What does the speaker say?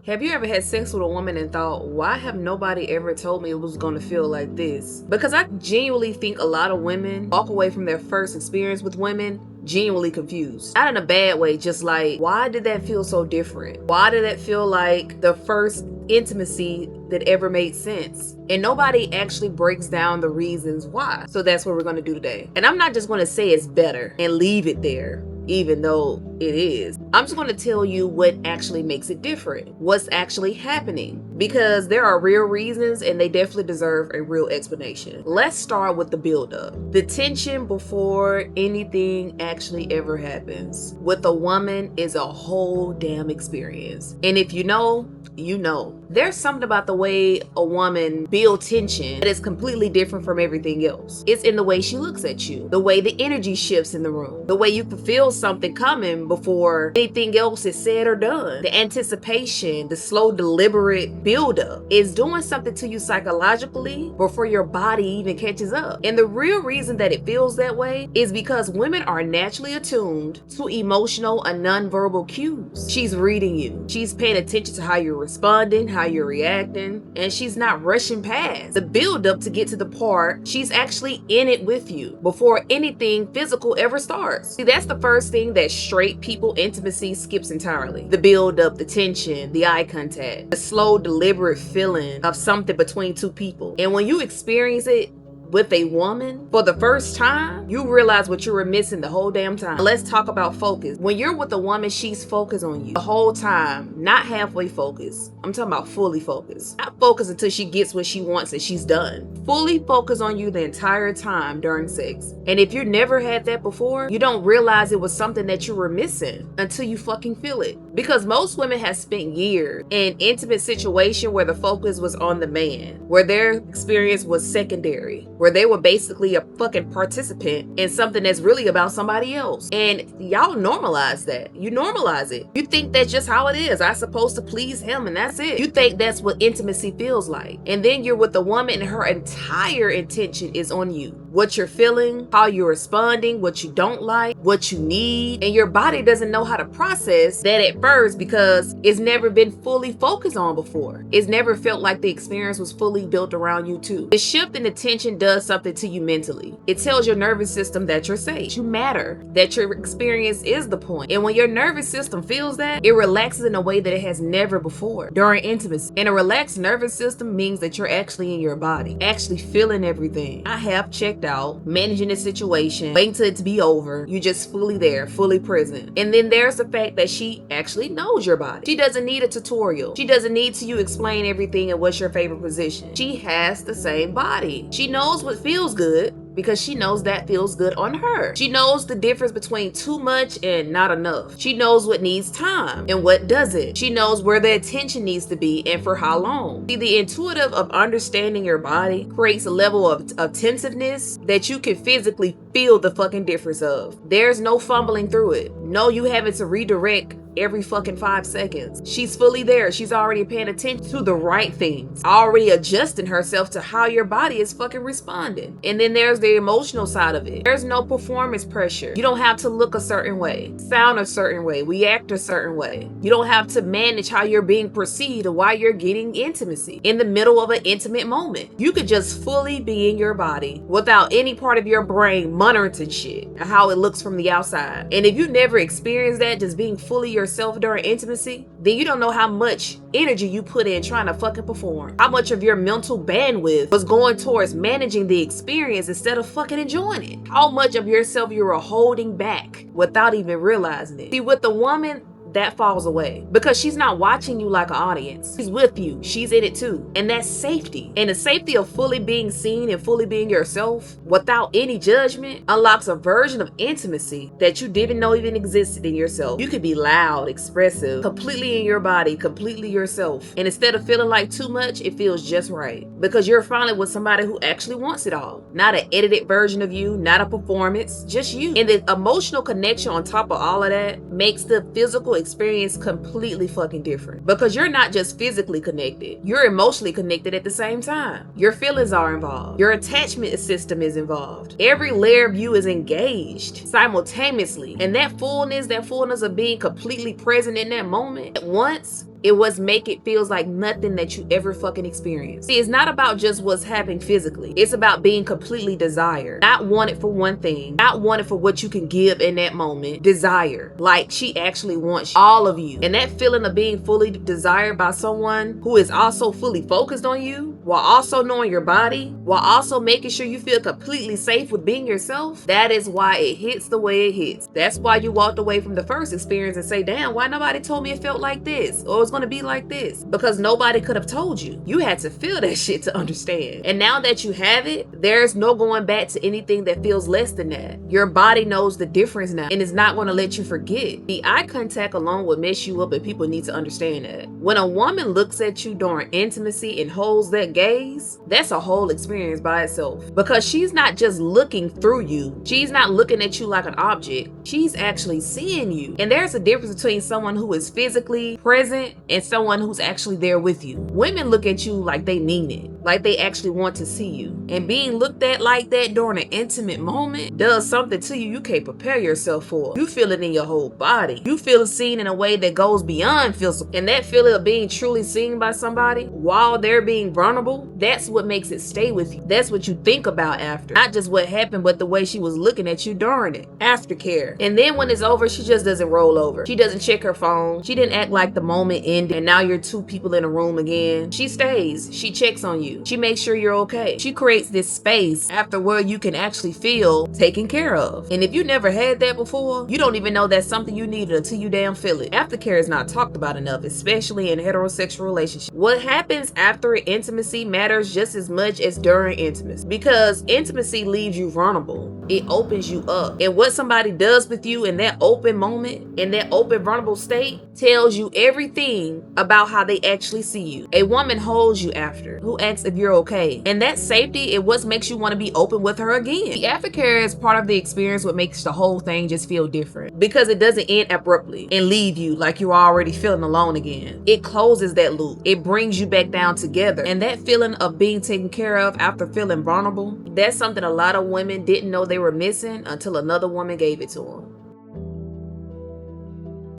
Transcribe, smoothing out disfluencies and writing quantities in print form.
Have you ever had sex with a woman and thought, why have nobody ever told me it was gonna feel like this? Because I genuinely think a lot of women walk away from their first experience with women genuinely confused. Not in a bad way, just like, why did that feel so different? Why did that feel like the first intimacy that ever made sense? And nobody actually breaks down the reasons why. So that's what we're gonna do today. And I'm not just gonna say it's better and leave it there, even though it is. I'm just going to tell you what actually makes it different, what's actually happening, because there are real reasons and they definitely deserve a real explanation. Let's start with the buildup, the tension before anything actually ever happens. With a woman is a whole damn experience, and if you know, you know. There's something about the way a woman builds tension that is completely different from everything else. It's in the way she looks at you, the way the energy shifts in the room, the way you can feel something coming before anything else is said or done. The anticipation, the slow, deliberate buildup is doing something to you psychologically before your body even catches up. And the real reason that it feels that way is because women are naturally attuned to emotional and nonverbal cues. She's reading you. She's paying attention to how you're responding, how you're reacting, and she's not rushing past the buildup to get to the part she's actually in it with you before anything physical ever starts. See, that's the first thing that straight people intimacy skips entirely. The buildup, the tension, the eye contact, the slow, deliberate feeling of something between two people. And when you experience it with a woman for the first time, you realize what you were missing the whole damn time. Let's talk about focus. When you're with a woman, she's focused on you the whole time, not halfway focused. I'm talking about fully focused. Not focused until she gets what she wants and she's done. Fully focused on you the entire time during sex. And if you never had that before, you don't realize it was something that you were missing until you fucking feel it. Because most women have spent years in intimate situation where the focus was on the man, where their experience was secondary, where they were basically a fucking participant in something that's really about somebody else. And y'all normalize that. You normalize it. You think that's just how it is. I'm supposed to please him and that's it. You think that's what intimacy feels like. And then you're with a woman and her entire intention is on you. What you're feeling, how you're responding, what you don't like, what you need. And your body doesn't know how to process that at first because it's never been fully focused on before. It's never felt like the experience was fully built around you too. The shift in attention does something to you mentally. It tells your nervous system that you're safe, you matter, that your experience is the point. And when your nervous system feels that, it relaxes in a way that it has never before during intimacy. And a relaxed nervous system means that you're actually in your body, actually feeling everything. I have checked out, managing the situation, waiting till it to be over. You're just fully there, fully present. And then there's the fact that she actually knows your body. She doesn't need a tutorial. She doesn't need to you explain everything and what's your favorite position. She has the same body. She knows what feels good because she knows that feels good on her. She knows the difference between too much and not enough. She knows what needs time and what doesn't. She knows where the attention needs to be and for how long. See, the intuitive of understanding your body creates a level of attentiveness that you can physically feel the fucking difference of. There's no fumbling through it. No, you having to redirect every fucking 5 seconds. She's fully there. She's already paying attention to the right things, already adjusting herself to how your body is fucking responding. And then there's the emotional side of it. There's no performance pressure. You don't have to look a certain way, sound a certain way, react a certain way. You don't have to manage how you're being perceived or why you're getting intimacy in the middle of an intimate moment. You could just fully be in your body without any part of your brain monitoring shit and how it looks from the outside. And if you never experienced that, just being fully yourself during intimacy, then you don't know how much energy you put in trying to fucking perform. How much of your mental bandwidth was going towards managing the experience instead of fucking enjoying it. How much of yourself you were holding back without even realizing it. See, with the woman, that falls away because she's not watching you like an audience. She's with you. She's in it too. And that's safety. And the safety of fully being seen and fully being yourself without any judgment unlocks a version of intimacy that you didn't know even existed in yourself. You could be loud, expressive, completely in your body, completely yourself. And instead of feeling like too much, it feels just right because you're finally with somebody who actually wants it all. Not an edited version of you, not a performance, just you. And the emotional connection on top of all of that makes the physical experience completely fucking different because you're not just physically connected, you're emotionally connected at the same time. Your feelings are involved, your attachment system is involved, every layer of you is engaged simultaneously, and that fullness of being completely present in that moment at once It was make it feels like nothing that you ever fucking experienced. See, it's not about just what's happening physically. It's about being completely desired. Not wanted for one thing, not wanted for what you can give in that moment. Desire. Like she actually wants all of you. And that feeling of being fully desired by someone who is also fully focused on you, while also knowing your body, while also making sure you feel completely safe with being yourself, that is why it hits the way it hits. That's why you walked away from the first experience and say, damn, why nobody told me it felt like this or it was gonna be like this? Because nobody could have told you. You had to feel that shit to understand. And now that you have it, there's no going back to anything that feels less than that. Your body knows the difference now and is not gonna let you forget. The eye contact alone will mess you up, and people need to understand that. When a woman looks at you during intimacy and holds that gaze, that's a whole experience by itself, because she's not just looking through you. She's not looking at you like an object. She's actually seeing you. And there's a difference between someone who is physically present and someone who's actually there with you. Women look at you like they mean it, like they actually want to see you. And being looked at like that during an intimate moment does something to you can't prepare yourself for. You feel it in your whole body. You feel seen in a way that goes beyond physical. And that feeling of being truly seen by somebody while they're being vulnerable, that's what makes it stay with you. That's what you think about after. Not just what happened, but the way she was looking at you during it. Aftercare. And then when it's over, she just doesn't roll over. She doesn't check her phone. She didn't act like the moment ended and now you're two people in a room again. She stays. She checks on you. She makes sure you're okay. She creates this space after where you can actually feel taken care of. And if you never had that before, you don't even know that's something you needed until you damn feel it. Aftercare is not talked about enough, especially in heterosexual relationships. What happens after intimacy matters just as much as during intimacy, because intimacy leaves you vulnerable. It opens you up. And what somebody does with you in that open moment, in that open vulnerable state, tells you everything about how they actually see you. A woman holds you after, who asks if you're okay. And that safety is what makes you want to be open with her again. The aftercare is part of the experience, what makes the whole thing just feel different, because it doesn't end abruptly and leave you like you're already feeling alone again. It closes that loop. It brings you back down together. And that feeling of being taken care of after feeling vulnerable, that's something a lot of women didn't know they were missing until another woman gave it to them.